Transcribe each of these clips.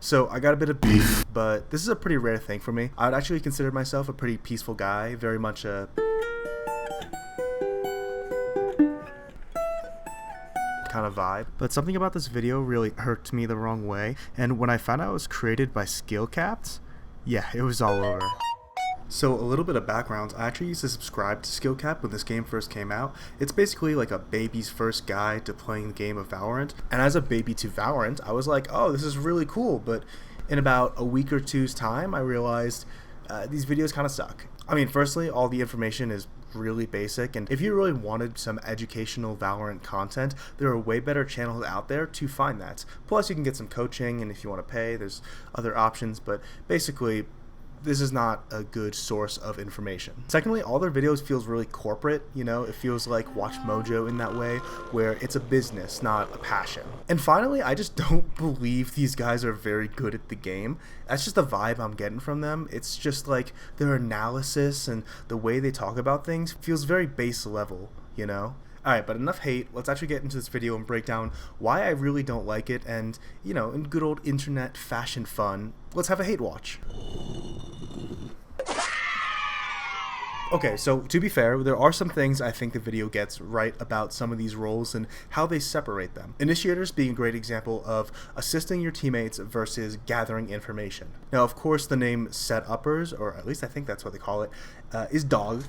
So I got a bit of beef, but this is a pretty rare thing for me. I would actually consider myself a pretty peaceful guy, very much a kind of vibe. But something about this video really hurt me the wrong way, and when I found out it was created by SkillCapped, yeah, it was all over. So a little bit of background, I actually used to subscribe to SkillCapped when this game first came out. It's basically like a baby's first guide to playing the game of Valorant. And as a baby to Valorant, I was like, oh, this is really cool. But in about a week or two's time, I realized these videos kind of suck. I mean, firstly, all the information is really basic, and if you really wanted some educational Valorant content, there are way better channels out there to find that. Plus, you can get some coaching, and if you want to pay, there's other options, but basically, this is not a good source of information. Secondly, all their videos feels really corporate, you know, it feels like Watch Mojo in that way, where it's a business, not a passion. And finally, I just don't believe these guys are very good at the game. That's just the vibe I'm getting from them. It's just like their analysis and the way they talk about things feels very base level, you know? Alright, but enough hate. Let's actually get into this video and break down why I really don't like it, and, you know, in good old internet fashion fun, let's have a hate watch. Okay, so to be fair, there are some things I think the video gets right about some of these roles and how they separate them. Initiators being a great example of assisting your teammates versus gathering information. Now, of course, the name set-uppers, or at least I think that's what they call it, is dog.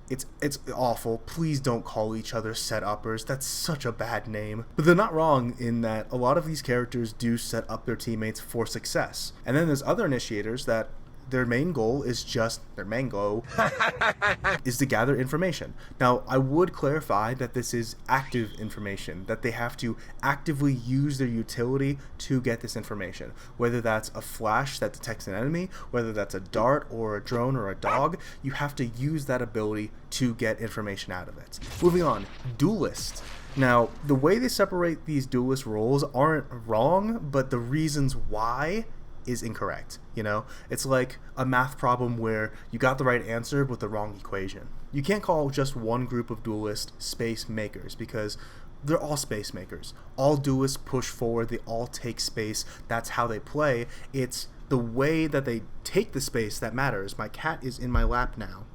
It's awful. Please don't call each other set-uppers. That's such a bad name. But they're not wrong in that a lot of these characters do set up their teammates for success. And then there's other initiators that their main goal is just, is to gather information. Now, I would clarify that this is active information, that they have to actively use their utility to get this information. Whether that's a flash that detects an enemy, whether that's a dart or a drone or a dog, you have to use that ability to get information out of it. Moving on, duelist. Now, the way they separate these duelist roles aren't wrong, but the reasons why is incorrect. You know, it's like a math problem where you got the right answer with the wrong equation. You can't call just one group of duelists space makers, because they're all space makers. All duelists push forward, they all take space, that's how they play. It's the way that they take the space that matters. My cat is in my lap now.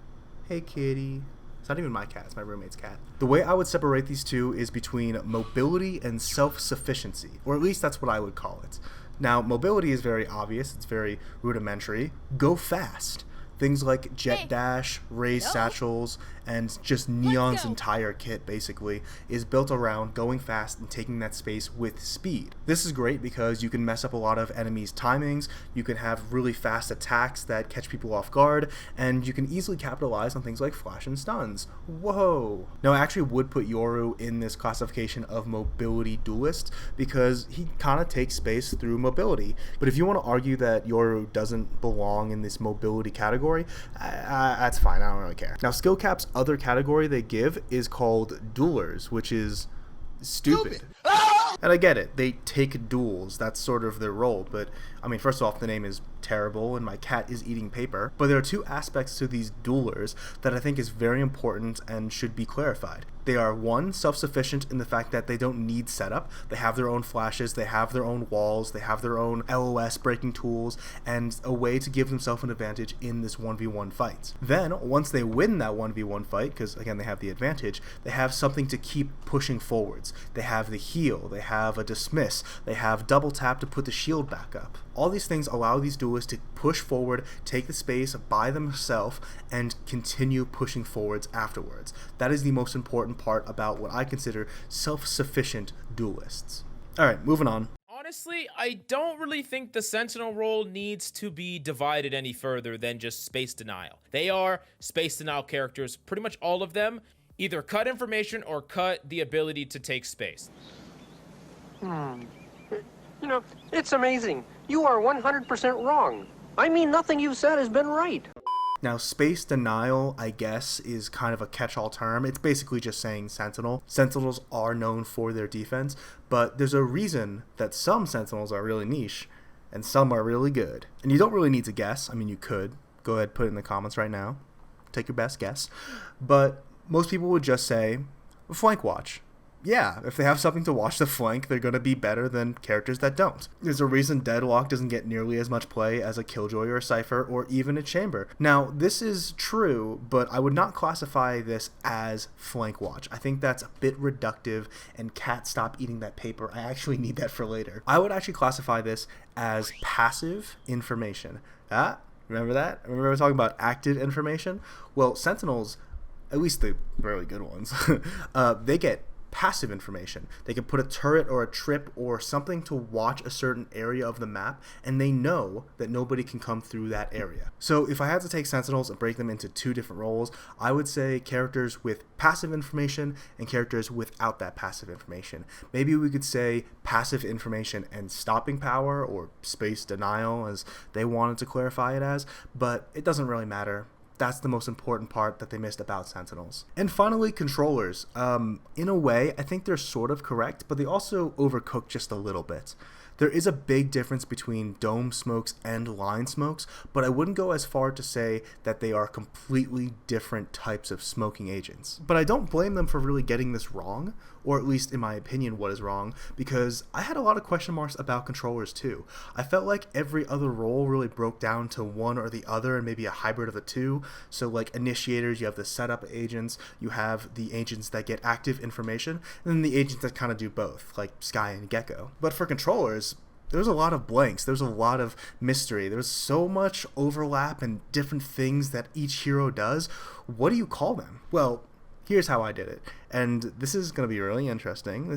Hey kitty. It's not even my cat, it's my roommate's cat. The way I would separate these two is between mobility and self-sufficiency, or at least that's what I would call it. Now, mobility is very obvious, it's very rudimentary. Go fast. Things like jet dash, raise satchels, and just Neon's entire kit basically is built around going fast and taking that space with speed. This is great because you can mess up a lot of enemies' timings, you can have really fast attacks that catch people off guard, and you can easily capitalize on things like flash and stuns. Whoa! Now, I actually would put Yoru in this classification of mobility duelist because he kind of takes space through mobility. But if you want to argue that Yoru doesn't belong in this mobility category, that's fine, I don't really care. Now, SkillCapped's other category they give is called duelers, which is stupid. And I get it, they take duels, that's sort of their role, but I mean, first off, the name is terrible and my cat is eating paper. But there are two aspects to these duelers that I think is very important and should be clarified. They are, one, self-sufficient in the fact that they don't need setup. They have their own flashes, they have their own walls, they have their own LOS breaking tools, and a way to give themselves an advantage in this 1v1 fight. Then, once they win that 1v1 fight, because again they have the advantage, they have something to keep pushing forwards. They have the heal, they have a dismiss, they have double tap to put the shield back up. All these things allow these duelists to push forward, take the space by themselves, and continue pushing forwards afterwards. That is the most important part about what I consider self-sufficient duelists. Alright, moving on. Honestly, I don't really think the Sentinel role needs to be divided any further than just space denial. They are space denial characters, pretty much all of them, either cut information or cut the ability to take space. You know, it's amazing. You are 100% wrong. I mean, nothing you've said has been right. Now, space denial, I guess, is kind of a catch-all term. It's basically just saying Sentinel. Sentinels are known for their defense, but there's a reason that some Sentinels are really niche, and some are really good. And you don't really need to guess. I mean, you could. Go ahead, put it in the comments right now. Take your best guess. But most people would just say, flank watch. yeah, if they have something to watch the flank, they're going to be better than characters that don't. There's a reason Deadlock doesn't get nearly as much play as a Killjoy or a Cypher or even a Chamber. Now, this is true, but I would not classify this as flank watch. I think that's a bit reductive, and cat, stop eating that paper. I actually need that for later. I would actually classify this as passive information. Remember that? Remember I was talking about active information? Well, Sentinels, at least the really good ones, they get passive information. They can put a turret or a trip or something to watch a certain area of the map, and they know that nobody can come through that area. So if I had to take Sentinels and break them into two different roles, I would say characters with passive information and characters without that passive information. Maybe we could say passive information and stopping power, or space denial as they wanted to clarify it as, but it doesn't really matter. That's the most important part that they missed about Sentinels. And finally, controllers. In a way, I think they're sort of correct, but they also overcook just a little bit. There is a big difference between dome smokes and line smokes, but I wouldn't go as far to say that they are completely different types of smoking agents. But I don't blame them for really getting this wrong, or at least in my opinion what is wrong, because I had a lot of question marks about controllers too. I felt like every other role really broke down to one or the other, and maybe a hybrid of the two. So like initiators, you have the setup agents, you have the agents that get active information, and then the agents that kind of do both, like Sky and Gecko. But for controllers, there's a lot of blanks, there's a lot of mystery, there's so much overlap and different things that each hero does. What do you call them? Well, here's how I did it, and this is going to be really interesting.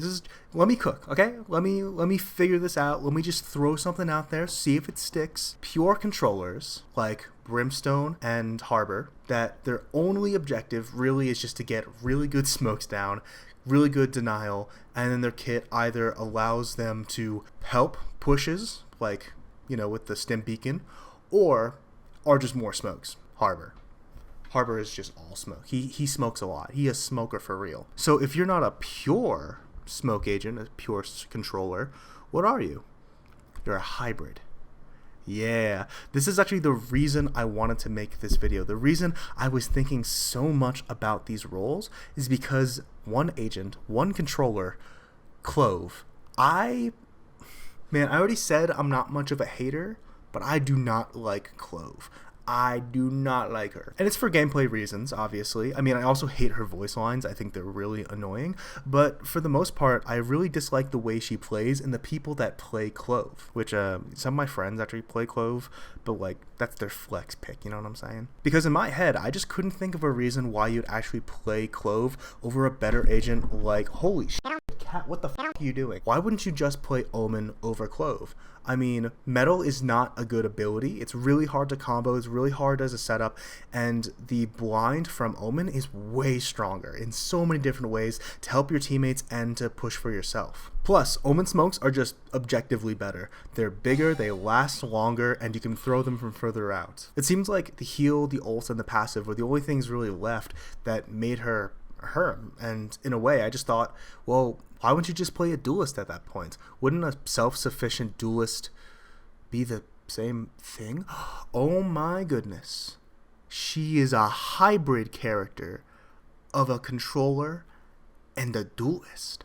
Let me cook, okay? Let me figure this out. Let me just throw something out there, see if it sticks. Pure controllers like Brimstone and Harbor, that their only objective really is just to get really good smokes down, really good denial, and then their kit either allows them to help pushes, like, you know, with the stim beacon, or are just more smokes. Harbor is just all smoke. He smokes a lot. He is a smoker for real. So if you're not a pure smoke agent, a pure controller, what are you? You're a hybrid. Yeah, this is actually the reason I wanted to make this video. The reason I was thinking so much about these roles is because one agent, one controller, Clove. I already said I'm not much of a hater, but I do not like Clove. I do not like her. And it's for gameplay reasons, obviously. I mean, I also hate her voice lines. I think they're really annoying. But for the most part, I really dislike the way she plays and the people that play Clove. Which, some of my friends actually play Clove, but, like, that's their flex pick, you know what I'm saying? Because in my head, I just couldn't think of a reason why you'd actually play Clove over a better agent like, holy shit, Cat, what the f*** are you doing? Why wouldn't you just play Omen over Clove? I mean, Metal is not a good ability. It's really hard to combo. It's really hard as a setup. And the blind from Omen is way stronger in so many different ways to help your teammates and to push for yourself. Plus, Omen smokes are just objectively better. They're bigger, they last longer, and you can throw them from further out. It seems like the heal, the ult, and the passive were the only things really left that made her. And in a way, I just thought, well, why wouldn't you just play a duelist at that point? Wouldn't a self-sufficient duelist be the same thing? Oh my goodness. She is a hybrid character of a controller and a duelist.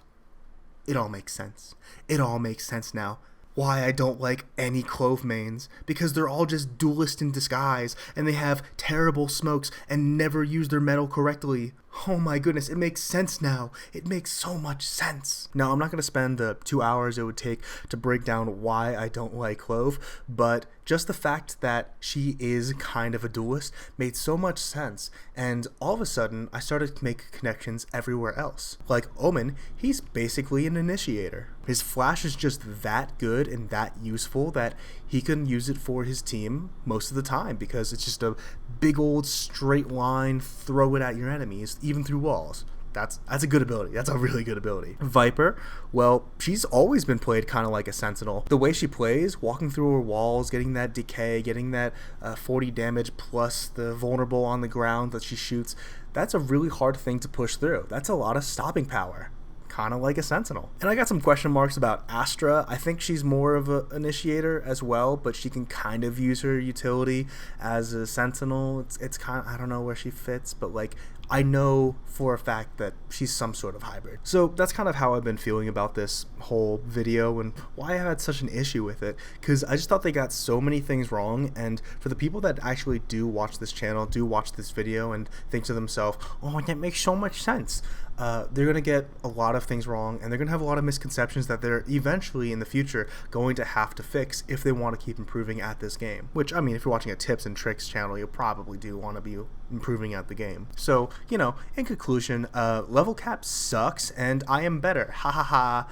It all makes sense. It all makes sense now. Why I don't like any Clove mains, because they're all just duelist in disguise, and they have terrible smokes and never use their metal correctly. Oh my goodness, it makes sense now. It makes so much sense. Now, I'm not going to spend the 2 hours it would take to break down why I don't like Clove, but just the fact that she is kind of a duelist made so much sense, and all of a sudden, I started to make connections everywhere else. Like Omen, he's basically an initiator. His flash is just that good and that useful that he can use it for his team most of the time, because it's just a big old straight line, throw it at your enemies, even through walls. That's a good ability. That's a really good ability. Viper, well, she's always been played kind of like a Sentinel. The way she plays, walking through her walls, getting that decay, getting that 40 damage plus the vulnerable on the ground that she shoots, that's a really hard thing to push through. That's a lot of stopping power. kind of like a Sentinel. And I got some question marks about Astra. I think she's more of an initiator as well, but she can kind of use her utility as a Sentinel. It's kind of, I don't know where she fits, but like, I know for a fact that she's some sort of hybrid. So that's kind of how I've been feeling about this whole video and why I had such an issue with it, because I just thought they got so many things wrong. And for the people that actually do watch this channel, do watch this video and think to themselves, oh, that makes so much sense, they're going to get a lot of things wrong, and they're going to have a lot of misconceptions that they're eventually in the future going to have to fix if they want to keep improving at this game. Which, I mean, if you're watching a tips and tricks channel, you probably do want to be improving at the game. So, you know, in conclusion, level cap sucks and I am better. Ha ha ha.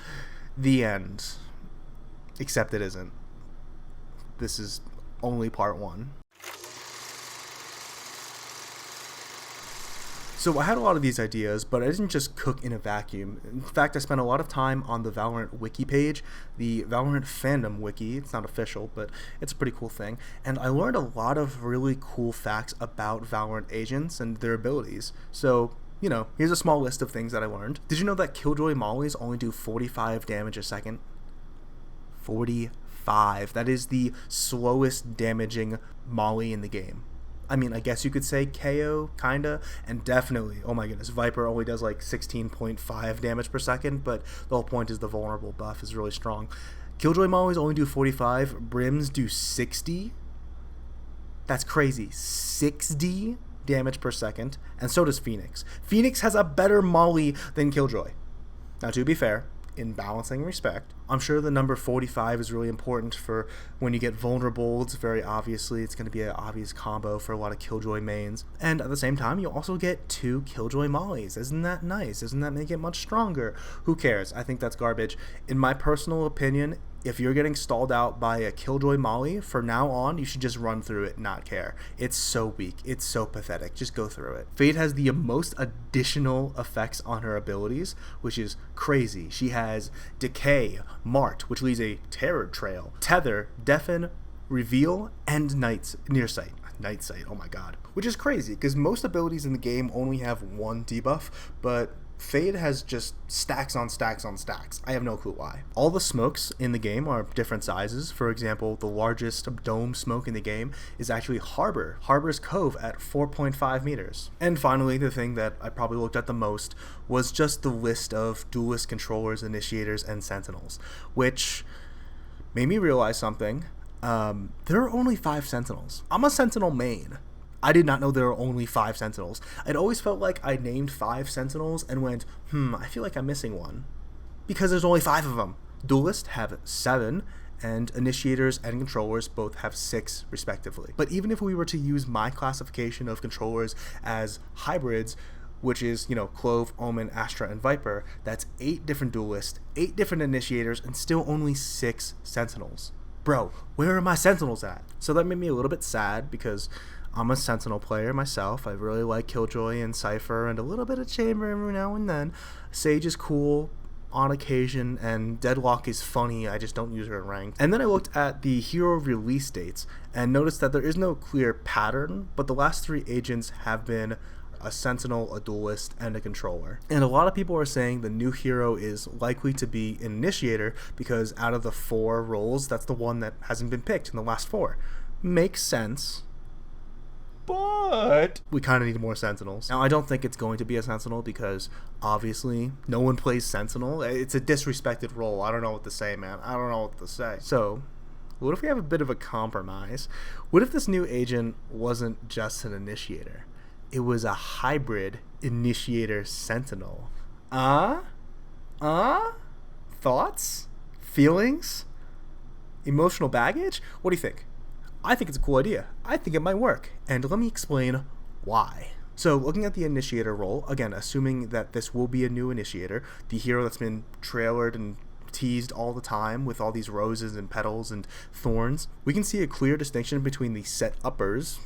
The end. Except it isn't. This is only part 1. So I had a lot of these ideas, but I didn't just cook in a vacuum. In fact, I spent a lot of time on the Valorant wiki page, the Valorant fandom wiki. It's not official, but it's a pretty cool thing. And I learned a lot of really cool facts about Valorant agents and their abilities. So, you know, here's a small list of things that I learned. Did you know that Killjoy mollies only do 45 damage a second? 45. That is the slowest damaging molly in the game. I mean, I guess you could say KO, kinda, and definitely, oh my goodness, Viper only does like 16.5 damage per second, but the whole point is the vulnerable buff is really strong. Killjoy mollies only do 45, Brims do 60. That's crazy. 60 damage per second, and so does Phoenix. Phoenix has a better molly than Killjoy. Now, to be fair, in balancing respect, I'm sure the number 45 is really important for when you get vulnerable. It's very obviously, it's going to be an obvious combo for a lot of Killjoy mains. And at the same time, you'll also get 2 Killjoy mollies. Isn't that nice? Doesn't that make it much stronger? Who cares? I think that's garbage. In my personal opinion, if you're getting stalled out by a Killjoy molly, from now on, you should just run through it, not care. It's so weak. It's so pathetic. Just go through it. Fade has the most additional effects on her abilities, which is crazy. She has Decay, Mart, which leaves a terror trail, Tether, Deafen, Reveal, and Near Sight. Night Sight, oh my god. Which is crazy, because most abilities in the game only have 1 debuff, but Fade has just stacks on stacks on stacks. I have no clue why. All the smokes in the game are different sizes. For example, the largest dome smoke in the game is actually Harbor's Cove at 4.5 meters. And finally, the thing that I probably looked at the most was just the list of duelist controllers, initiators, and sentinels, which made me realize something. There are only 5 sentinels. I'm a sentinel main. I did not know there were only 5 sentinels. I'd always felt like I named 5 sentinels and went, I feel like I'm missing one. Because there's only 5 of them. Duelists have 7, and initiators and controllers both have 6 respectively. But even if we were to use my classification of controllers as hybrids, which is, you know, Clove, Omen, Astra, and Viper, that's 8 different duelists, 8 different initiators, and still only 6 sentinels. Bro, where are my sentinels at? So that made me a little bit sad, because I'm a Sentinel player myself. I really like Killjoy and Cypher and a little bit of Chamber every now and then. Sage is cool on occasion, and Deadlock is funny. I just don't use her in ranked. And then I looked at the hero release dates and noticed that there is no clear pattern, but the last 3 agents have been a Sentinel, a Duelist, and a Controller. And a lot of people are saying the new hero is likely to be an Initiator, because out of the 4 roles, that's the one that hasn't been picked in the last 4. Makes sense. But we kind of need more Sentinels. Now, I don't think it's going to be a Sentinel, because obviously no one plays Sentinel. It's a disrespected role. I don't know what to say, man. I don't know what to say. So, what if we have a bit of a compromise? What if this new agent wasn't just an Initiator? It was a hybrid Initiator Sentinel. Thoughts? Feelings? Emotional baggage? What do you think? I think it's a cool idea. I think it might work, and let me explain why. So, looking at the Initiator role, again, assuming that this will be a new Initiator, the hero that's been trailered and teased all the time with all these roses and petals and thorns, we can see a clear distinction between the set-uppers,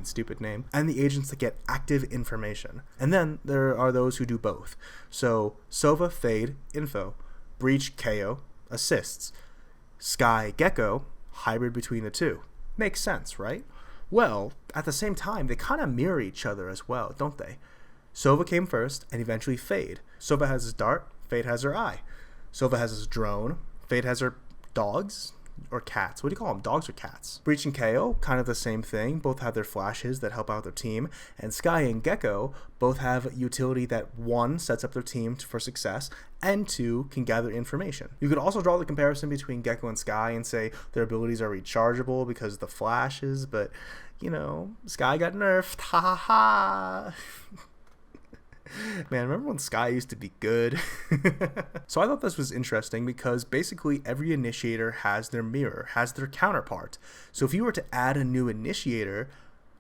stupid name, and the agents that get active information. And then there are those who do both. So, Sova, Fade, Info, Breach, KO, Assists, Sky, Gecko, hybrid between the 2. Makes sense, right? Well, at the same time, they kind of mirror each other as well, don't they? Sova came first, and eventually Fade. Sova has his dart, Fade has her eye. Sova has his drone. Fade has her dogs or cats. What do you call them? Dogs or cats? Breach and KO, kind of the same thing. Both have their flashes that help out their team. And Sky and Gecko both have utility that, one, sets up their team for success, and two, can gather information. You could also draw the comparison between Gecko and Sky and say their abilities are rechargeable because of the flashes, but, you know, Sky got nerfed. Ha ha ha. Man, remember when Sky used to be good? So I thought this was interesting because basically every initiator has their mirror, has their counterpart. So if you were to add a new initiator,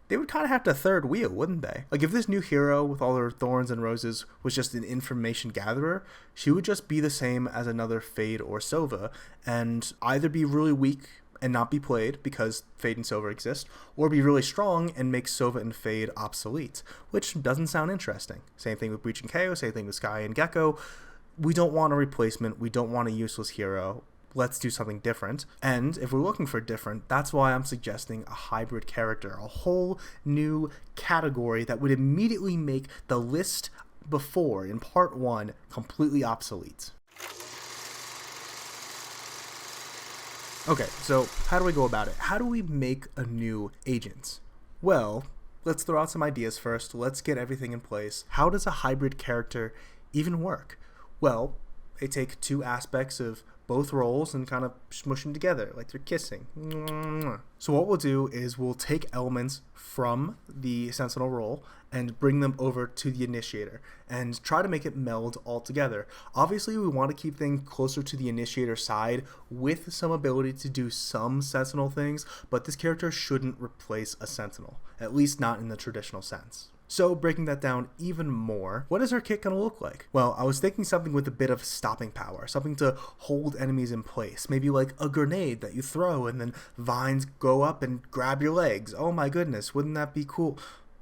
they would kind of have to third wheel, wouldn't they? Like if this new hero with all her thorns and roses was just an information gatherer, she would just be the same as another Fade or Sova and either be really weak and not be played because Fade and Sova exist, or be really strong and make Sova and Fade obsolete, which doesn't sound interesting. Same thing with Breach and KO, same thing with Sky and Gecko. We don't want a replacement, we don't want a useless hero. Let's do something different. And if we're looking for different, that's why I'm suggesting a hybrid character, a whole new category that would immediately make the list before, in part 1, completely obsolete. Okay, so how do we go about it? How do we make a new agent? Well, let's throw out some ideas first. Let's get everything in place. How does a hybrid character even work? Well, they take two aspects of both roles and kind of smush them together like they're kissing. So what we'll do is we'll take elements from the Sentinel role and bring them over to the initiator and try to make it meld all together. Obviously, we want to keep things closer to the initiator side with some ability to do some Sentinel things, but this character shouldn't replace a Sentinel, at least not in the traditional sense. So breaking that down even more, what is her kit going to look like? Well, I was thinking something with a bit of stopping power, something to hold enemies in place, maybe like a grenade that you throw and then vines go up and grab your legs. Oh my goodness, wouldn't that be cool?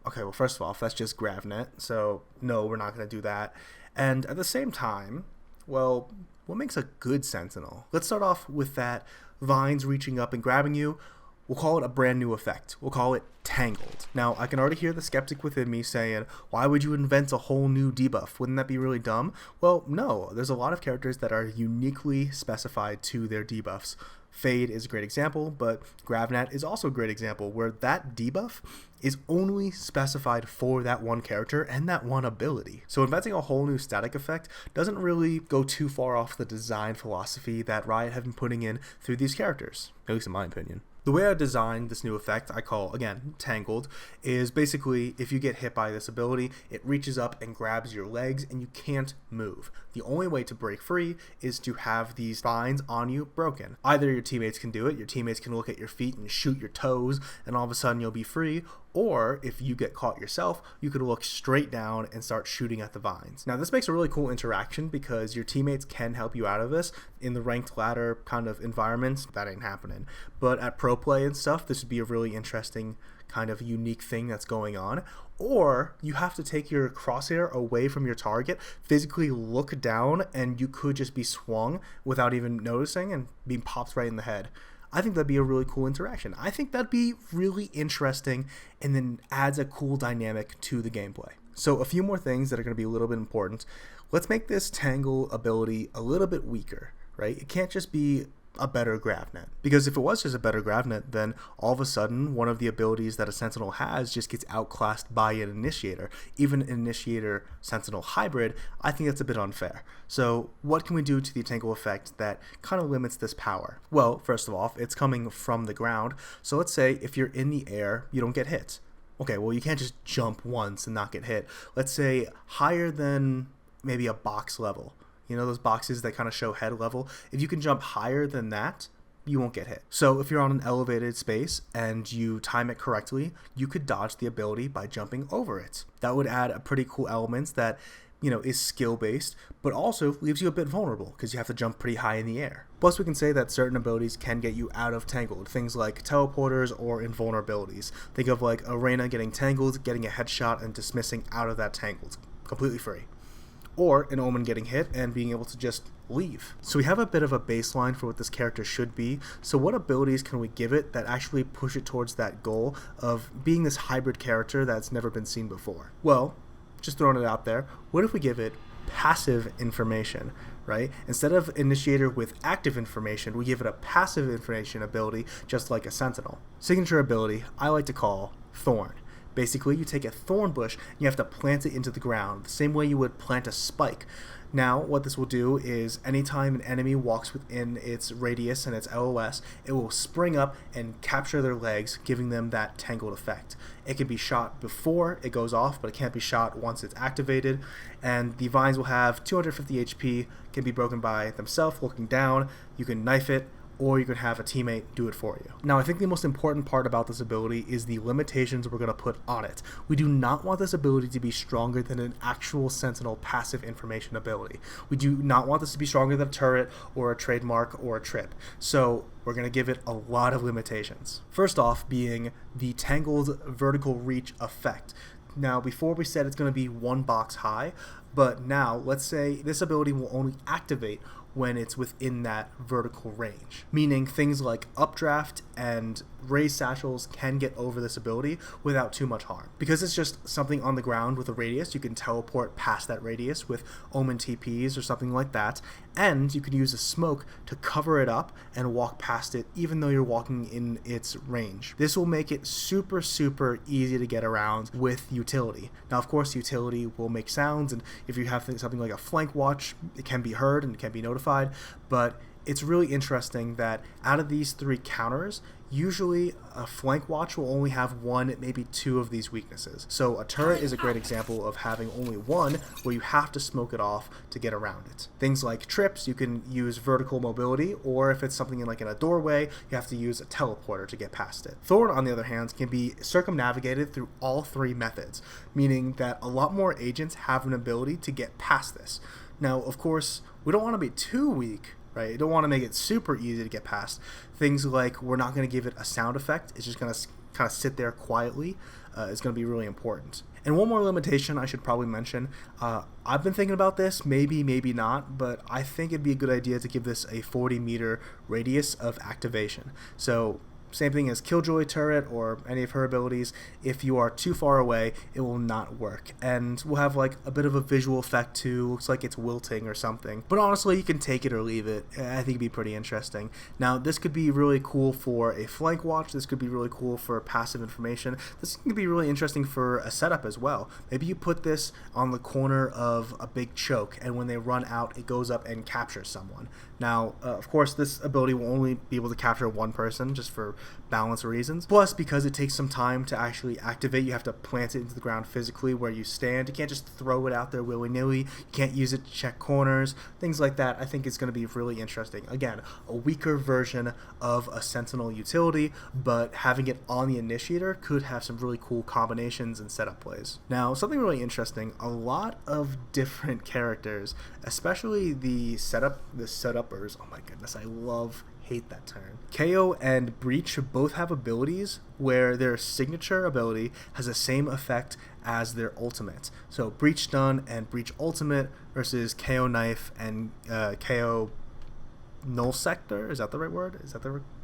Okay, well, first of all, that's just GravNet, so no, we're not going to do that. And at the same time, well, what makes a good Sentinel? Let's start off with that vines reaching up and grabbing you. We'll call it a brand new effect. We'll call it Tangled. Now, I can already hear the skeptic within me saying, why would you invent a whole new debuff? Wouldn't that be really dumb? Well, no. There's a lot of characters that are uniquely specified to their debuffs. Fade is a great example, but GravNet is also a great example where that debuff is only specified for that one character and that one ability. So inventing a whole new static effect doesn't really go too far off the design philosophy that Riot have been putting in through these characters, at least in my opinion. The way I designed this new effect, I call, again, Tangled, is basically if you get hit by this ability, it reaches up and grabs your legs and you can't move. The only way to break free is to have these vines on you broken. Either your teammates can do it, your teammates can look at your feet and shoot your toes, and all of a sudden you'll be free, or if you get caught yourself, you could look straight down and start shooting at the vines. Now this makes a really cool interaction because your teammates can help you out of this. In the ranked ladder kind of environments, that ain't happening. But at pro play and stuff, this would be a really interesting kind of unique thing that's going on. Or you have to take your crosshair away from your target, physically look down, and you could just be swung without even noticing and being popped right in the head. I think that'd be a really cool interaction. I think that'd be really interesting and then adds a cool dynamic to the gameplay. So a few more things that are going to be a little bit important. Let's make this Tangle ability a little bit weaker, right? It can't just be a better GravNet. Because if it was just a better GravNet, then all of a sudden one of the abilities that a Sentinel has just gets outclassed by an Initiator. Even an Initiator Sentinel hybrid, I think that's a bit unfair. So what can we do to the Tangle effect that kind of limits this power? Well, first of all, it's coming from the ground. So let's say if you're in the air, you don't get hit. Okay, well you can't just jump once and not get hit. Let's say higher than maybe a box level. You know those boxes that kind of show head level? If you can jump higher than that, you won't get hit. So if you're on an elevated space and you time it correctly, you could dodge the ability by jumping over it. That would add a pretty cool element that, you know, is skill based, but also leaves you a bit vulnerable because you have to jump pretty high in the air. Plus we can say that certain abilities can get you out of Tangled, things like teleporters or invulnerabilities. Think of like Arena getting Tangled, getting a headshot and dismissing out of that Tangled, completely free. Or an Omen getting hit and being able to just leave. So we have a bit of a baseline for what this character should be. So what abilities can we give it that actually push it towards that goal of being this hybrid character that's never been seen before? Well, just throwing it out there, what if we give it passive information, right? Instead of initiator with active information, we give it a passive information ability, just like a Sentinel. Signature ability I like to call Thorn. Basically, you take a thorn bush and you have to plant it into the ground, the same way you would plant a spike. Now, what this will do is anytime an enemy walks within its radius and its LOS, it will spring up and capture their legs, giving them that tangled effect. It can be shot before it goes off, but it can't be shot once it's activated. And the vines will have 250 HP, can be broken by themselves looking down. You can knife it, or you could have a teammate do it for you. Now, I think the most important part about this ability is the limitations we're going to put on it. We do not want this ability to be stronger than an actual Sentinel passive information ability. We do not want this to be stronger than a turret or a trademark or a trip. So we're going to give it a lot of limitations. First off being the tangled vertical reach effect. Now, before we said it's going to be one box high, but now let's say this ability will only activate when it's within that vertical range, meaning things like updraft and raised satchels can get over this ability without too much harm. Because it's just something on the ground with a radius, you can teleport past that radius with Omen TPs or something like that, and you can use a smoke to cover it up and walk past it even though you're walking in its range. This will make it super easy to get around with utility. Now, of course, utility will make sounds, and if you have something like a flank watch, it can be heard and it can be notified, but it's really interesting that out of these three counters, usually a flank watch will only have one, maybe two of these weaknesses. So a turret is a great example of having only one where you have to smoke it off to get around it. Things like trips, you can use vertical mobility, or if it's something in a doorway, you have to use a teleporter to get past it. Thorn, on the other hand, can be circumnavigated through all three methods, meaning that a lot more agents have an ability to get past this. Now, of course, we don't want to be too weak, right? You don't want to make it super easy to get past. Things like we're not going to give it a sound effect. It's just going to kind of sit there quietly. Is going to be really important. And one more limitation I should probably mention. I've been thinking about this, maybe not, but I think it'd be a good idea to give this a 40-meter radius of activation. So same thing as Killjoy turret or any of her abilities. If you are too far away, it will not work. And we'll have like a bit of a visual effect too. Looks like it's wilting or something. But honestly, you can take it or leave it. I think it'd be pretty interesting. Now, this could be really cool for a flank watch. This could be really cool for passive information. This could be really interesting for a setup as well. Maybe you put this on the corner of a big choke, and when they run out, it goes up and captures someone. Now, of course, this ability will only be able to capture one person just for balance reasons. Plus, because it takes some time to actually activate, you have to plant it into the ground physically where you stand. You can't just throw it out there willy-nilly. You can't use it to check corners, things like that. I think it's going to be really interesting. Again, a weaker version of a Sentinel utility, but having it on the initiator could have some really cool combinations and setup plays. Now, something really interesting, a lot of different characters, especially the setuppers, oh my goodness, hate that term. KO and Breach both have abilities where their signature ability has the same effect as their ultimate. So Breach Stun and Breach Ultimate versus KO Knife and KO Null Sector, is that the right word?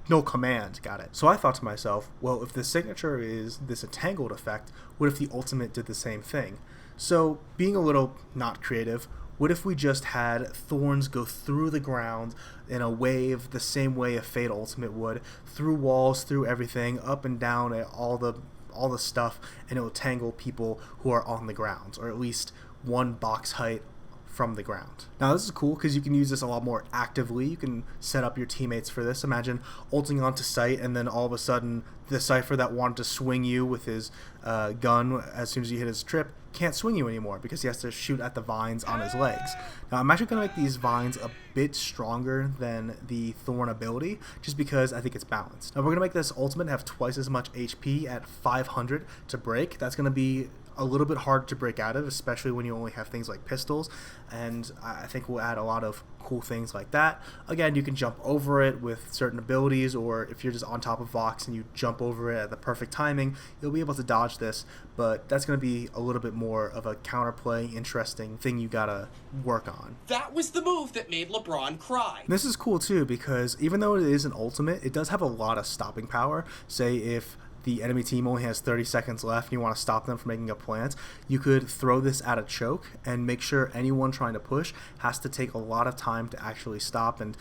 No, Command, got it. So I thought to myself, well, if the signature is this entangled effect, what if the ultimate did the same thing? So being a little not creative, what if we just had thorns go through the ground in a wave the same way a Fate Ultimate would, through walls, through everything, up and down, all the stuff, and it will tangle people who are on the ground, or at least one box height from the ground. Now, this is cool because you can use this a lot more actively. You can set up your teammates for this. Imagine ulting onto sight, and then all of a sudden the Cypher that wanted to swing you with his gun as soon as you hit his trip can't swing you anymore because he has to shoot at the vines on his legs. Now, I'm actually going to make these vines a bit stronger than the Thorn ability just because I think it's balanced. Now, we're going to make this ultimate have twice as much HP at 500 to break. That's going to be a little bit hard to break out of, especially when you only have things like pistols, and I think we'll add a lot of cool things like that. Again, you can jump over it with certain abilities, or if you're just on top of Vox and you jump over it at the perfect timing, you'll be able to dodge this, but that's going to be a little bit more of a counterplay, interesting thing you gotta work on. That was the move that made LeBron cry. This is cool too, because even though it is an ultimate, it does have a lot of stopping power. Say if the enemy team only has 30 seconds left and you want to stop them from making a plant, you could throw this at a choke and make sure anyone trying to push has to take a lot of time to actually stop and,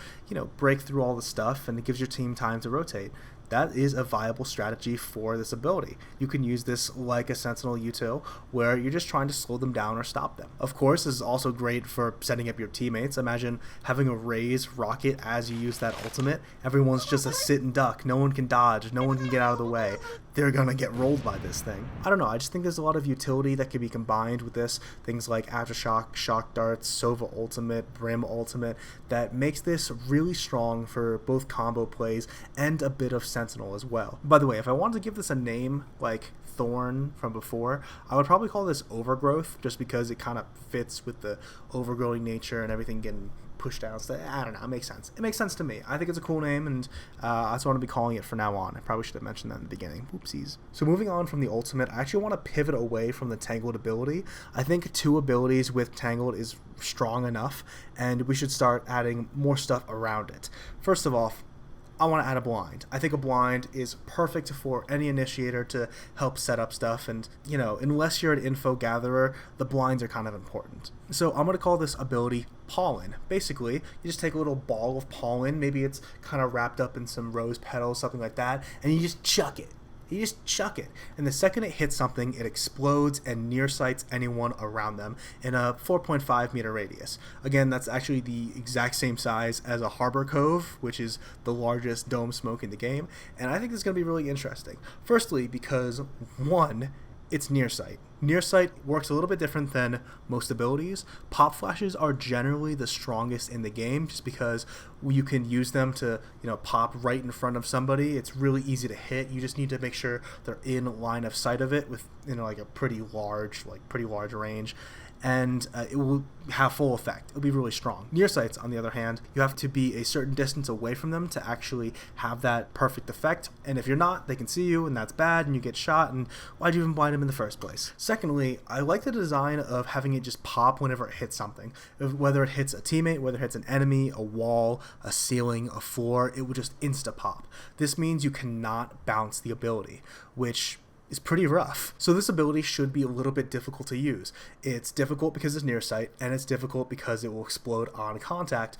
break through all the stuff, and it gives your team time to rotate. That is a viable strategy for this ability. You can use this like a Sentinel util, where you're just trying to slow them down or stop them. Of course, this is also great for setting up your teammates. Imagine having a raise rocket as you use that ultimate. Everyone's just a sit and duck. No one can dodge. No one can get out of the way. They're gonna get rolled by this thing. I don't know, I just think there's a lot of utility that could be combined with this. Things like Aftershock, Shock Darts, Sova Ultimate, Brim Ultimate, that makes this really strong for both combo plays and a bit of Sentinel as well. By the way, if I wanted to give this a name like Thorn from before, I would probably call this Overgrowth, just because it kind of fits with the overgrowing nature and everything getting pushed down. So I don't know, it makes sense. It makes sense to me. I think it's a cool name, and that's what I'm going to be calling it from now on. I probably should have mentioned that in the beginning. Oopsies. So moving on from the ultimate, I actually want to pivot away from the Tangled ability. I think 2 abilities with Tangled is strong enough, and we should start adding more stuff around it. First of all, I want to add a blind. I think a blind is perfect for any initiator to help set up stuff, and unless you're an info gatherer, the blinds are kind of important. So I'm going to call this ability Pollen. Basically, you just take a little ball of pollen, maybe it's kind of wrapped up in some rose petals, something like that, and you just chuck it. You just chuck it, and the second it hits something, it explodes and near sights anyone around them in a 4.5 meter radius. Again, that's actually the exact same size as a Harbor Cove, which is the largest dome smoke in the game, and I think this is going to be really interesting. Firstly, because 1, it's near sight. Near sight works a little bit different than most abilities. Pop flashes are generally the strongest in the game, just because you can use them to, pop right in front of somebody. It's really easy to hit. You just need to make sure they're in line of sight of it with, like a pretty large range. And it will have full effect. It'll be really strong. Near sights, on the other hand, you have to be a certain distance away from them to actually have that perfect effect. And if you're not, they can see you, and that's bad, and you get shot, and why'd you even blind them in the first place? Secondly, I like the design of having it just pop whenever it hits something. Whether it hits a teammate, whether it hits an enemy, a wall, a ceiling, a floor, it will just insta-pop. This means you cannot bounce the ability, which is pretty rough. So this ability should be a little bit difficult to use. It's difficult because it's near sight, and it's difficult because it will explode on contact,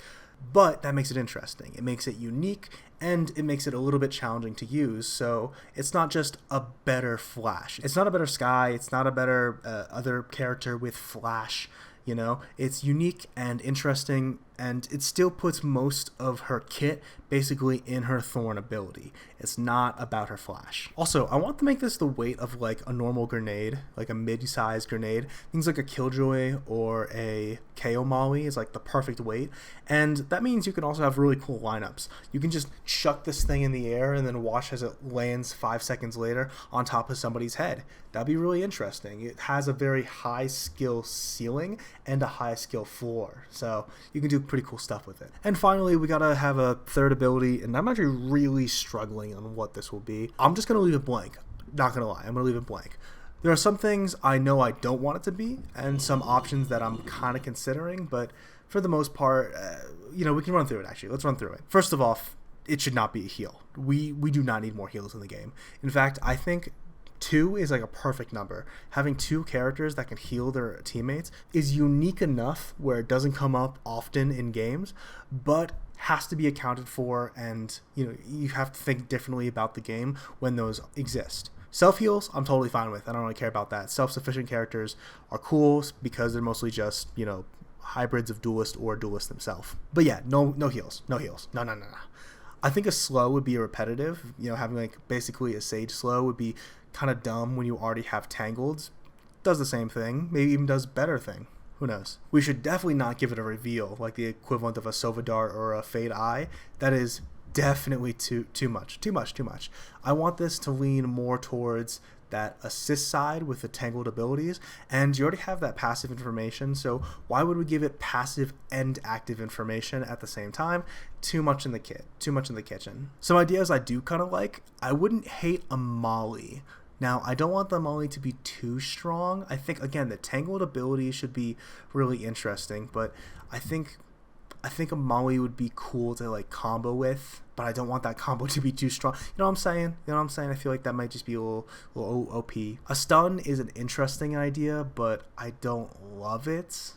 but that makes it interesting. It makes it unique, and it makes it a little bit challenging to use, so it's not just a better Flash. It's not a better Sky, it's not a better other character with Flash, It's unique and interesting, and it still puts most of her kit basically in her Thorn ability. It's not about her Flash. Also, I want to make this the weight of like a normal grenade, like a mid-sized grenade. Things like a Killjoy or a KO Molly is like the perfect weight, and that means you can also have really cool lineups. You can just chuck this thing in the air and then watch as it lands 5 seconds later on top of somebody's head. That'd be really interesting. It has a very high skill ceiling and a high skill floor, so you can do pretty cool stuff with it. And finally, we gotta have a third ability, and I'm actually really struggling on what this will be. I'm just gonna leave it blank. Not gonna lie, I'm gonna leave it blank. There are some things I know I don't want it to be, and some options that I'm kind of considering, but for the most part, we can run through it actually. Let's run through it. First of all, it should not be a heal. We do not need more heals in the game. In fact, I think 2 is like a perfect number. Having 2 characters that can heal their teammates is unique enough where it doesn't come up often in games, but has to be accounted for, and you have to think differently about the game when those exist. Self-heals, I'm totally fine with. I don't really care about that. Self-sufficient characters are cool because they're mostly just, hybrids of Duelist or Duelist themselves. But yeah, no heals. No. I think a slow would be repetitive. Having like basically a Sage slow would be kind of dumb when you already have Tangled. Does the same thing, maybe even does better thing. Who knows? We should definitely not give it a reveal, like the equivalent of a Sova Dart or a Fade Eye. That is definitely too much. I want this to lean more towards that assist side with the Tangled abilities, and you already have that passive information, so why would we give it passive and active information at the same time? Too much in the kitchen. Some ideas I do kind of like. I wouldn't hate a Molly. Now, I don't want the Molly to be too strong. I think, again, the Tangled ability should be really interesting, but I think a Molly would be cool to like combo with. but I don't want that combo to be too strong. You know what I'm saying? You know what I'm saying? I feel like that might just be a little OP. A stun is an interesting idea, but I don't love it.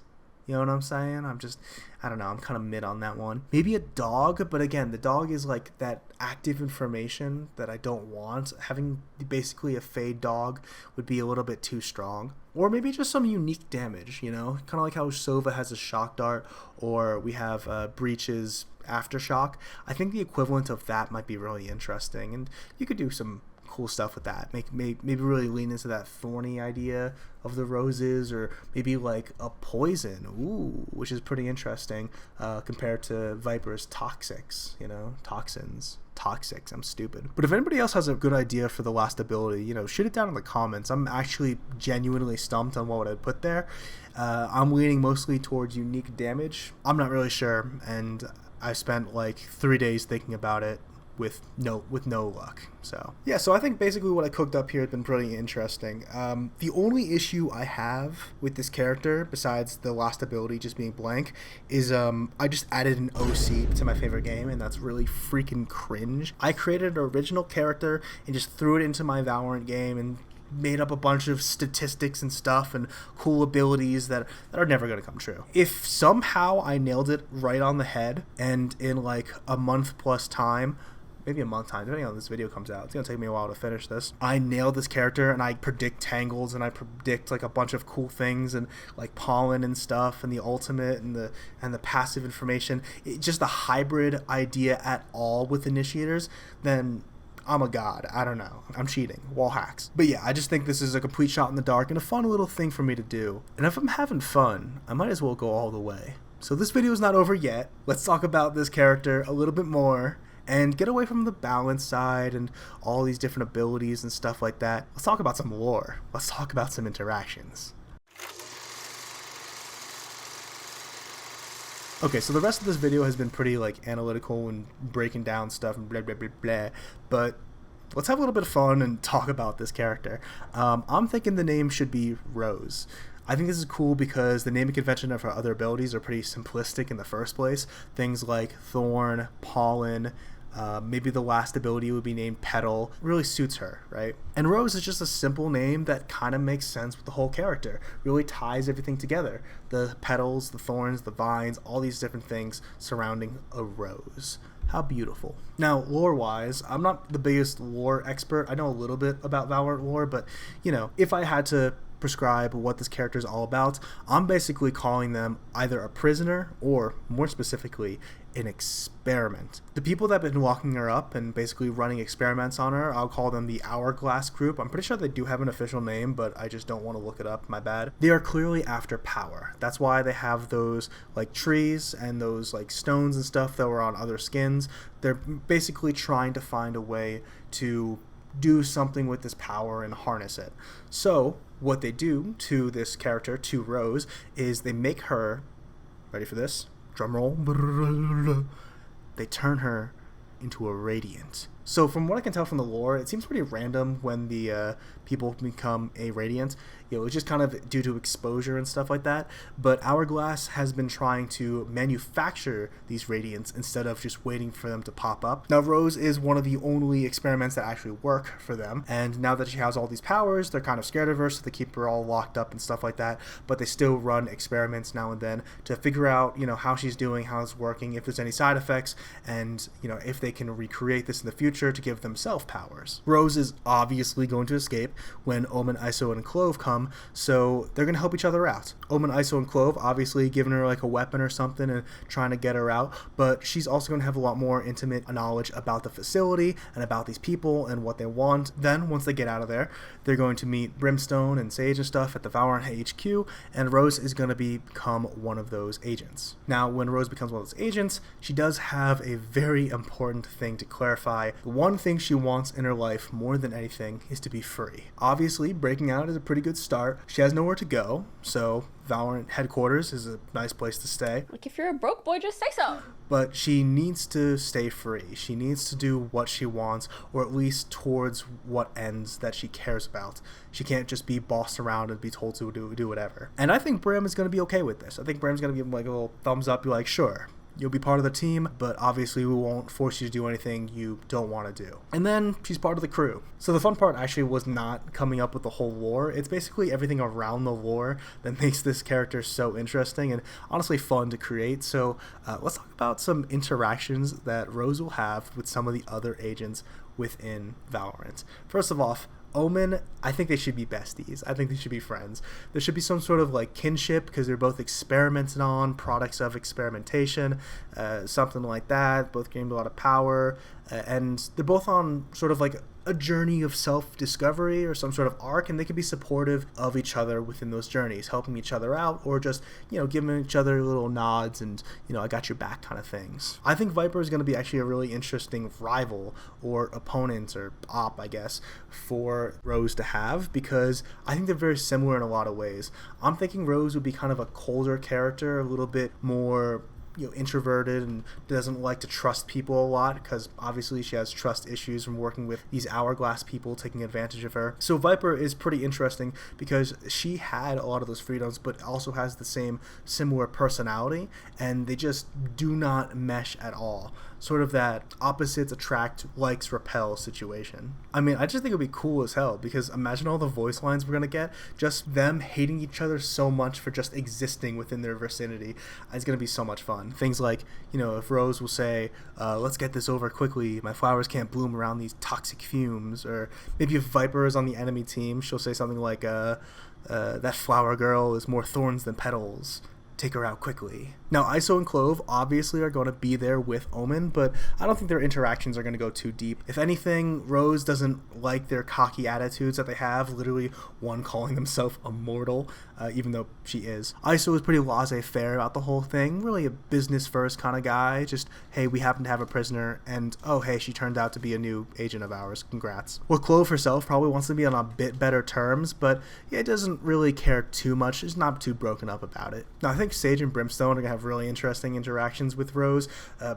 You know what I'm saying? I don't know, I'm kind of mid on that one. Maybe a dog, but again, the dog is like that active information that I don't want. Having basically a fade dog would be a little bit too strong. Or maybe just some unique damage, you know? Kind of like how Sova has a shock dart, or we have Breach's aftershock. I think the equivalent of that might be really interesting, and you could do some cool stuff with that. Maybe really lean into that thorny idea of the roses, or maybe like a poison, which is pretty interesting compared to Viper's toxics, you know, toxins. Toxics, I'm stupid. But if anybody else has a good idea for the last ability, you know, shoot it down in the comments. I'm actually genuinely stumped on what I'd put there. I'm leaning mostly towards unique damage. I'm not really sure, and I spent like 3 days thinking about it with no luck. So yeah, so I think basically what I cooked up here has been pretty interesting. The only issue I have with this character, besides the last ability just being blank, is I just added an OC to my favorite game, and that's really freaking cringe. I created an original character and just threw it into my Valorant game and made up a bunch of statistics and stuff and cool abilities that are never going to come true. If somehow I nailed it right on the head, and in like a month plus time, maybe a month time, depending on when this video comes out, it's gonna take me a while to finish this, I nailed this character and I predict tangles and I predict like a bunch of cool things and like pollen and stuff and the ultimate and the passive information, just a hybrid idea at all with initiators, then I'm a god. I don't know. I'm cheating. Wall hacks. But yeah, I just think this is a complete shot in the dark and a fun little thing for me to do. And if I'm having fun, I might as well go all the way. So this video is not over yet. Let's talk about this character a little bit more and get away from the balance side and all these different abilities and stuff like that. Let's talk about some lore. Let's talk about some interactions. Okay, so the rest of this video has been pretty like analytical and breaking down stuff and blah blah blah blah, but let's have a little bit of fun and talk about this character. I'm thinking the name should be Rose. I think this is cool because the naming convention of her other abilities are pretty simplistic in the first place. Things like Thorn, Pollen, maybe the last ability would be named Petal. Really suits her, right? And Rose is just a simple name that kind of makes sense with the whole character. Really ties everything together. The petals, the thorns, the vines, all these different things surrounding a rose. How beautiful. Now, lore-wise, I'm not the biggest lore expert. I know a little bit about Valorant lore, but, you know, if I had to prescribe what this character is all about, I'm basically calling them either a prisoner or, more specifically, an experiment. The people that have been locking her up and basically running experiments on her, I'll call them the Hourglass Group. I'm pretty sure they do have an official name, but I just don't want to look it up, my bad. They are clearly after power. That's why they have those like trees and those like stones and stuff that were on other skins. They're basically trying to find a way to do something with this power and harness it. So what they do to this character, to Rose, is they make her, ready for this? Drum roll. They turn her into a radiant. So from what I can tell from the lore, it seems pretty random when the people become a radiant. You know, it's just kind of due to exposure and stuff like that. But Hourglass has been trying to manufacture these radiants instead of just waiting for them to pop up. Now, Rose is one of the only experiments that actually work for them. And now that she has all these powers, they're kind of scared of her, so they keep her all locked up and stuff like that. But they still run experiments now and then to figure out, you know, how she's doing, how it's working, if there's any side effects, and, you know, if they can recreate this in the future to give themselves powers. Rose is obviously going to escape when Omen, ISO, and Clove come, so they're going to help each other out. Omen, ISO, and Clove obviously giving her like a weapon or something and trying to get her out, but she's also going to have a lot more intimate knowledge about the facility and about these people and what they want. Then, once they get out of there, they're going to meet Brimstone and Sage and stuff at the Valorant HQ, and Rose is going to become one of those agents. Now, when Rose becomes one of those agents, she does have a very important thing to clarify. The one thing she wants in her life more than anything is to be free. Obviously, breaking out is a pretty good start. She has nowhere to go, so Valorant headquarters is a nice place to stay. Like, if you're a broke boy, just say so. But she needs to stay free. She needs to do what she wants, or at least towards what ends that she cares about. She can't just be bossed around and be told to do whatever. And I think Brim is going to be okay with this. I think Brim's going to give him like a little thumbs up, be like, sure, You'll be part of the team, but obviously we won't force you to do anything you don't want to do. And then she's part of the crew. So the fun part actually was not coming up with the whole lore. It's basically everything around the lore that makes this character so interesting and honestly fun to create. So let's talk about some interactions that Rose will have with some of the other agents within Valorant. First of all, Omen, I think they should be besties. I think they should be friends. There should be some sort of like kinship because they're both experimented on, products of experimentation, something like that. Both gained a lot of power, and they're both on sort of like a journey of self-discovery or some sort of arc, and they can be supportive of each other within those journeys, helping each other out, or just, giving each other little nods and, I got your back kind of things. I think Viper is going to be actually a really interesting rival or opponent or op, I guess, for Rose to have, because I think they're very similar in a lot of ways. I'm thinking Rose would be kind of a colder character, a little bit more introverted and doesn't like to trust people a lot because obviously she has trust issues from working with these hourglass people taking advantage of her. So Viper is pretty interesting because she had a lot of those freedoms but also has the same similar personality, and they just do not mesh at all. Sort of that opposites attract, likes repel situation. I mean, I just think it would be cool as hell because imagine all the voice lines we're going to get, just them hating each other so much for just existing within their vicinity. It's going to be so much fun. Things like, if Rose will say, let's get this over quickly, my flowers can't bloom around these toxic fumes, or maybe if Viper is on the enemy team, she'll say something like, that flower girl is more thorns than petals. Take her out quickly. Now, ISO and Clove obviously are going to be there with Omen, but I don't think their interactions are going to go too deep. If anything, Rose doesn't like their cocky attitudes that they have, literally one calling themselves immortal, even though she is. ISO is pretty laissez-faire about the whole thing, really a business-first kind of guy, just, hey, we happen to have a prisoner, and, oh, hey, she turned out to be a new agent of ours, congrats. Well, Clove herself probably wants to be on a bit better terms, but yeah, doesn't really care too much, she's not too broken up about it. Now, I think Sage and Brimstone are going to have really interesting interactions with Rose,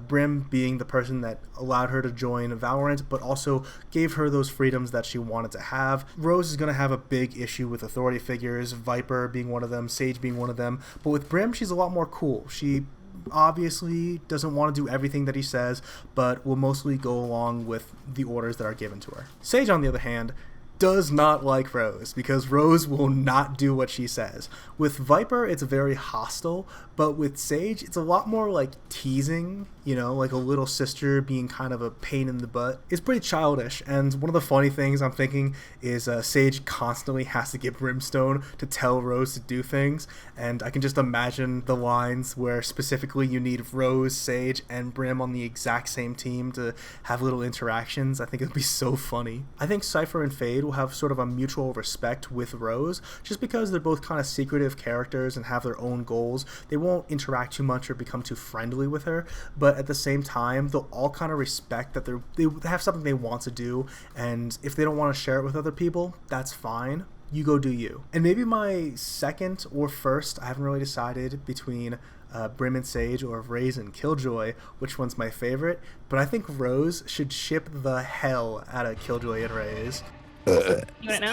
Brim being the person that allowed her to join Valorant, but also gave her those freedoms that she wanted to have. Rose is going to have a big issue with authority figures, Viper being one of them, Sage being one of them, but with Brim, she's a lot more cool. She obviously doesn't want to do everything that he says, but will mostly go along with the orders that are given to her. Sage, on the other hand, does not like Rose because Rose will not do what she says. With Viper, it's very hostile, but with Sage, it's a lot more like teasing, like a little sister being kind of a pain in the butt. It's pretty childish, and one of the funny things I'm thinking is Sage constantly has to get Brimstone to tell Rose to do things, and I can just imagine the lines where specifically you need Rose, Sage, and Brim on the exact same team to have little interactions. I think it'd be so funny. I think Cypher and Fade will have sort of a mutual respect with Rose, just because they're both kind of secretive characters and have their own goals. They won't interact too much or become too friendly with her, but at the same time, they'll all kind of respect that they have something they want to do, and if they don't want to share it with other people, that's fine. You go do you. And maybe my second or first, I haven't really decided between Brim and Sage or Raze and Killjoy, which one's my favorite, but I think Rose should ship the hell out of Killjoy and Raze. You want it now?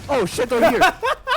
Oh shit, they're here!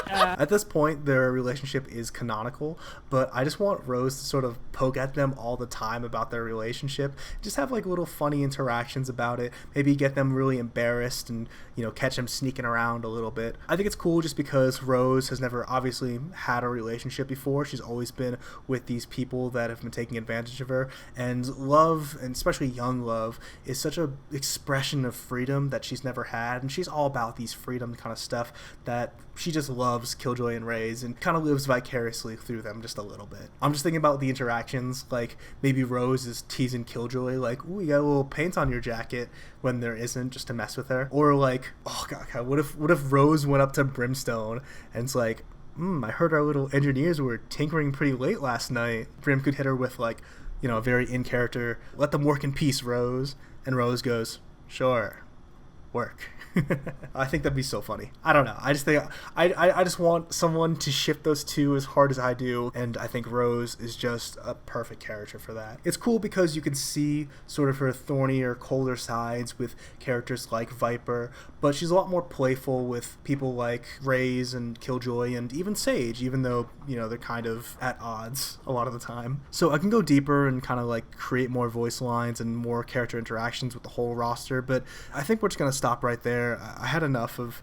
At this point, their relationship is canonical, but I just want Rose to sort of poke at them all the time about their relationship. Just have like little funny interactions about it. Maybe get them really embarrassed and, catch them sneaking around a little bit. I think it's cool just because Rose has never obviously had a relationship before. She's always been with these people that have been taking advantage of her. And love, and especially young love, is such an expression of freedom that she's never had. And she's all about these freedom kind of stuff that she just loves Killjoy and Raze and kind of lives vicariously through them just a little bit. I'm just thinking about the interactions, like maybe Rose is teasing Killjoy, like, ooh, you got a little paint on your jacket, when there isn't, just to mess with her. Or like, oh god, what if Rose went up to Brimstone and it's like, I heard our little engineers were tinkering pretty late last night. Brim could hit her with like, a very in-character, let them work in peace, Rose. And Rose goes, sure, work. I think that'd be so funny. I don't know. I just think I just want someone to ship those two as hard as I do, and I think Rose is just a perfect character for that. It's cool because you can see sort of her thornier, colder sides with characters like Viper, but she's a lot more playful with people like Raze and Killjoy and even Sage, even though, you know, they're kind of at odds a lot of the time. So I can go deeper and kind of like create more voice lines and more character interactions with the whole roster, but I think we're just going to stop right there. I had enough of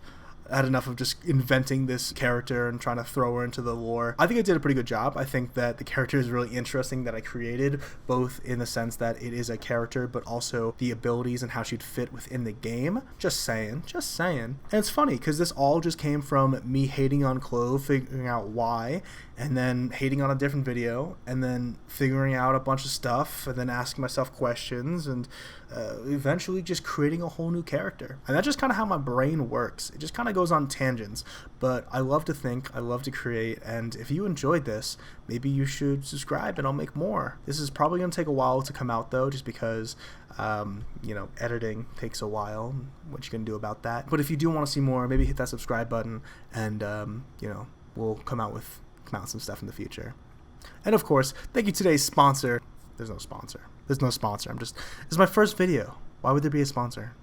just inventing this character and trying to throw her into the lore. I think I did a pretty good job. I think that the character is really interesting that I created, both in the sense that it is a character, but also the abilities and how she'd fit within the game. Just saying. And it's funny because this all just came from me hating on Clove, figuring out why, and then hating on a different video, and then figuring out a bunch of stuff, and then asking myself questions, and eventually just creating a whole new character. And that's just kind of how my brain works. It just kind of goes on tangents, but I love to think, I love to create, and if you enjoyed this, maybe you should subscribe and I'll make more. This is probably going to take a while to come out though, just because you know, editing takes a while. What you can do about that? But if you do want to see more, maybe hit that subscribe button, and you know, we'll come out with some stuff in the future. And of course, thank you to today's sponsor. There's no sponsor. This is my first video. Why would there be a sponsor?